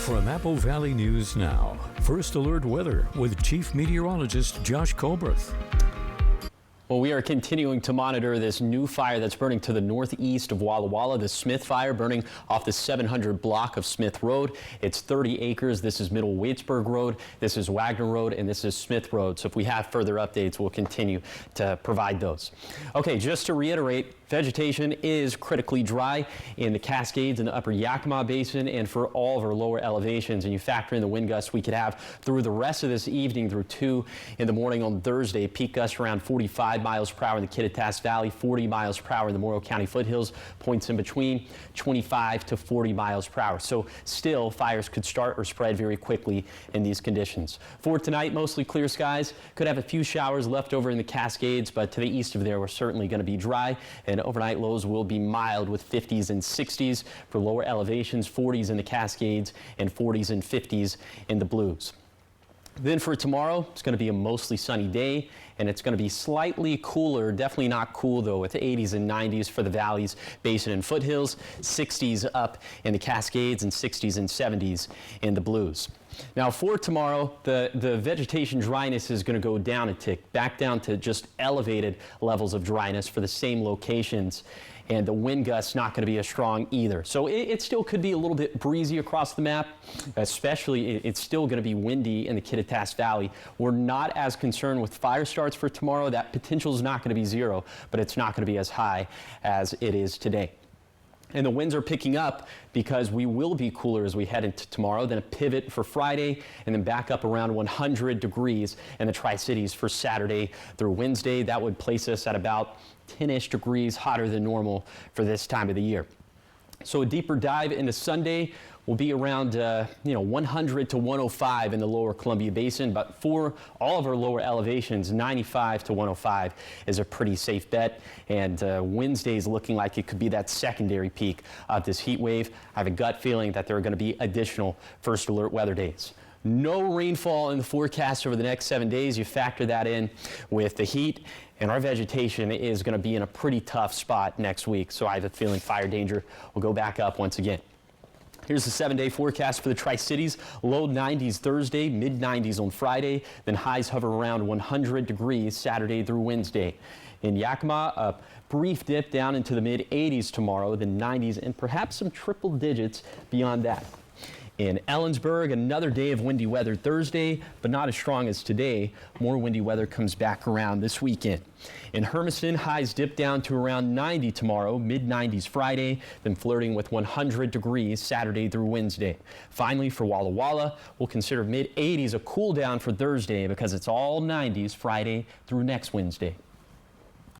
From Apple Valley News Now, First Alert Weather with Chief Meteorologist Josh Colbreth. Well, we are continuing to monitor this new fire that's burning to the northeast of Walla Walla, the Smith Fire burning off the 700 block of Smith Road. It's 30 acres. This is Middle Waitsburg Road, this is Wagner Road, and this is Smith Road. So if we have further updates, we'll continue to provide those. Okay, just to reiterate, vegetation is critically dry in the Cascades and the upper Yakima Basin and for all of our lower elevations. And you factor in the wind gusts we could have through the rest of this evening through 2 in the morning on Thursday. Peak gusts around 45 miles per hour in the Kittitas Valley, 40 miles per hour in the Morrow County foothills, points in between 25 to 40 miles per hour. So still, fires could start or spread very quickly in these conditions. For tonight, mostly clear skies. Could have a few showers left over in the Cascades, but to the east of there, we're certainly going to be dry. And overnight lows will be mild with 50s and 60s for lower elevations, 40s in the Cascades and 40s and 50s in the Blues. Then for tomorrow, it's going to be a mostly sunny day, and it's going to be slightly cooler, definitely not cool though, with 80s and 90s for the valleys, basin and foothills, 60s up in the Cascades and 60s and 70s in the Blues. Now for tomorrow, the vegetation dryness is going to go down a tick, back down to just elevated levels of dryness for the same locations. And the wind gusts not going to be as strong either. So it still could be a little bit breezy across the map, especially it's still going to be windy in the Kittitas Valley. We're not as concerned with fire starts for tomorrow. That potential is not going to be zero, but it's not going to be as high as it is today. And the winds are picking up because we will be cooler as we head into tomorrow, then a pivot for Friday, and then back up around 100 degrees in the Tri-Cities for Saturday through Wednesday. That would place us at about 10-ish degrees hotter than normal for this time of the year. So a deeper dive into Sunday will be around 100 to 105 in the lower Columbia Basin, but for all of our lower elevations, 95 to 105 is a pretty safe bet. And Wednesday is looking like it could be that secondary peak of this heat wave. I have a gut feeling that there are going to be additional first alert weather days. No rainfall in the forecast over the next 7 days. You factor that in with the heat, and our vegetation is going to be in a pretty tough spot next week. So I have a feeling fire danger will go back up once again. Here's the 7-day forecast for the Tri-Cities. Low 90s Thursday, mid 90s on Friday, then highs hover around 100 degrees Saturday through Wednesday. In Yakima, a brief dip down into the mid 80s tomorrow, then 90s, and perhaps some triple digits beyond that. In Ellensburg, another day of windy weather Thursday, but not as strong as today. More windy weather comes back around this weekend. In Hermiston, highs dip down to around 90 tomorrow, mid 90s Friday, then flirting with 100 degrees Saturday through Wednesday. Finally, for Walla Walla, we'll consider mid 80s a cool down for Thursday because it's all 90s Friday through next Wednesday.